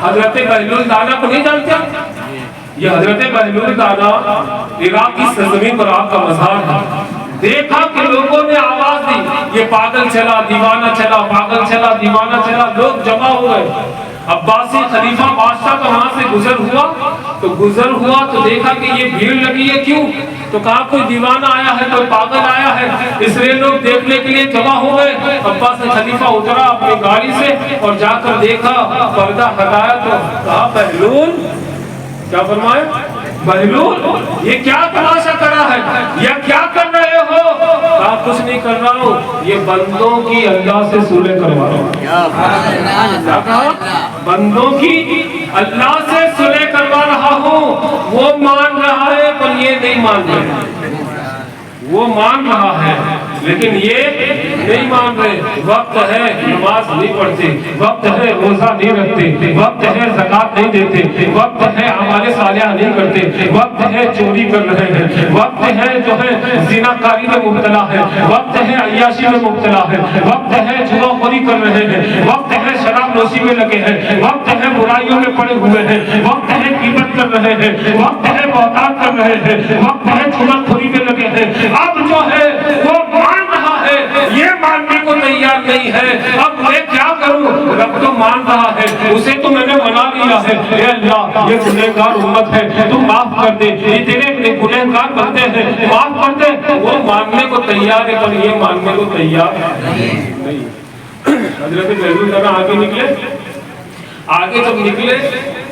حضرت بہلول دانا کو نہیں جانتے؟ یہ حضرت بہلول دانا عراق کی سرزمین پر آپ کا مزار ہے۔ دیکھا کہ لوگوں نے آواز دی، یہ پاگل چلا دیوانہ چلا، پاگل چلا دیوانہ چلا، لوگ جمع ہو گئے۔ عباسی خلیفہ بادشاہ کا وہاں سے گزر ہوا تو دیکھا کہ یہ بھیڑ لگی ہے، کیوں؟ تو کہا کوئی دیوانہ آیا ہے، کوئی پاگل آیا ہے، اس لیے لوگ دیکھنے کے لیے جمع ہو گئے۔ عباسی خلیفہ اترا اپنی گاڑی سے اور جا کر دیکھا، پردہ ہٹایا تو کہا بہلول، کیا فرمایا؟ بہلول یہ کیا تماشا کرا ہے، یہ کیا کر رہے ہو؟ کہا کچھ نہیں کر رہا ہوں، یہ بندوں کی اللہ سے صلح کروا رہا ہوں۔ کیا کہا؟ بندوں کی اللہ سے صلح کروا رہا ہوں۔ وہ مان رہا ہے پر یہ نہیں مان رہا، وہ مان رہا ہے لیکن یہ نہیں مان رہے۔ وقت ہے نماز نہیں پڑھتے، وقت ہے روزہ نہیں رکھتے، وقت ہے زکوٰۃ نہیں دیتے، وقت ہے اعمال صالحہ نہیں کرتے، وقت ہے چوری کر رہے ہیں، وقت ہے جو ہے زنا کاری میں مبتلا ہے، وقت ہے عیاشی میں مبتلا ہے، وقت ہے جوا خوری کر رہے ہیں، وقت ہے شراب نوشی میں لگے ہیں، وقت ہے برائیوں میں پڑے ہوئے ہیں، وقت ہے غیبت کر رہے ہیں، وقت ہے بہتان کر رہے ہیں، وقت ہے چغل خوری میں لگے ہیں۔ اب جو ہے وہ مان رہا ہے، یہ ماننے کو تیار نہیں ہے۔ اب میں کیا کروں؟ رب تو مان رہا ہے، اسے تو میں نے منا لیا ہے۔ اے اللہ یہ گنہگار امت ہے، تو معاف کر دے، یہ تیرے گنہگار بندے ہیں، معاف کر دے۔ وہ ماننے کو تیار ہے پر یہ ماننے کو تیار نہیں۔ حضرت بہلول دانا آگے نکلے، آگے جب نکلے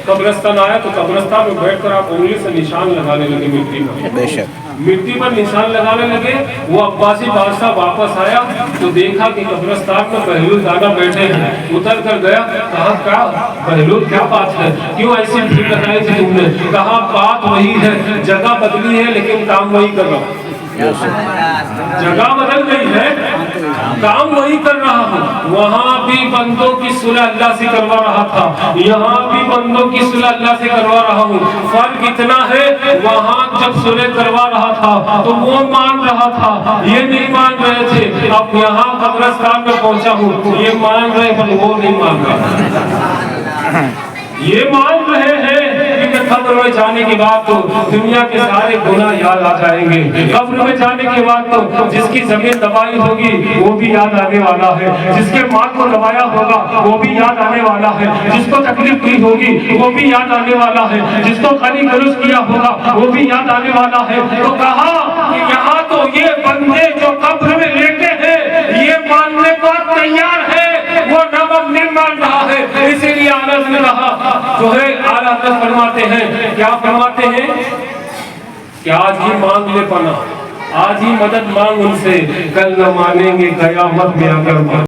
قبرستان آیا تو قبرستان میں بیٹھ کر آپ انگلی سے نشان لگانے لگے مٹی پر، بے شک مٹی پر نشان لگانے لگے۔ وہ عباسی بادشاہ واپس آیا تو دیکھا کہ قبرستان میں بہلول دانا بیٹھے ہیں، اتر کر گیا، کہا کیا بہلول کیا بات ہے، کیوں ایسی بھیڑ لگائی تھی تم نے؟ کہا بات وہی ہے، جگہ بدلی ہے لیکن کام وہی کر رہا ہوں۔ جگہ بدل گئی ہے، کام وہی کر رہا ہوں۔ وہاں بھی بندوں کی صلح اللہ سے کروا رہا تھا، یہاں بھی بندوں کی صلح اللہ سے کروا رہا ہوں۔ فرق اتنا ہے، وہاں جب صلح کروا رہا تھا تو وہ مان رہا تھا، یہ نہیں مان رہے تھے۔ اب یہاں قبرستان میں پہنچا ہوں، یہ مان رہے پر وہ نہیں مان رہا۔ یہ مان رہے ہیں لیکن قبر میں جانے کے بعد تو دنیا کے سارے گناہ یاد آ جائیں گے۔ قبر میں جانے کے بعد تو جس کی زمین دبائی ہوگی وہ بھی یاد آنے والا ہے، جس کے مال کو دبایا ہوگا وہ بھی یاد آنے والا ہے، جس کو تکلیف دی ہوگی وہ بھی یاد آنے والا ہے، جس کو گالی گلوچ کیا ہوگا وہ بھی یاد آنے والا ہے۔ تو کہا کہ یہاں تو یہ بندے جو قبر میں لیٹے ہیں یہ ماننے کو تیار ہے، وہ نمک نہیں مان رہا ہے۔ اسی لیے آنس نے کہا جو ہے اعلیٰ حضرت فرماتے ہیں، کیا فرماتے ہیں کہ آج ہی مانگ لے پناہ، آج ہی مدد مانگ ان سے، کل نہ مانیں گے قیامت میں اگر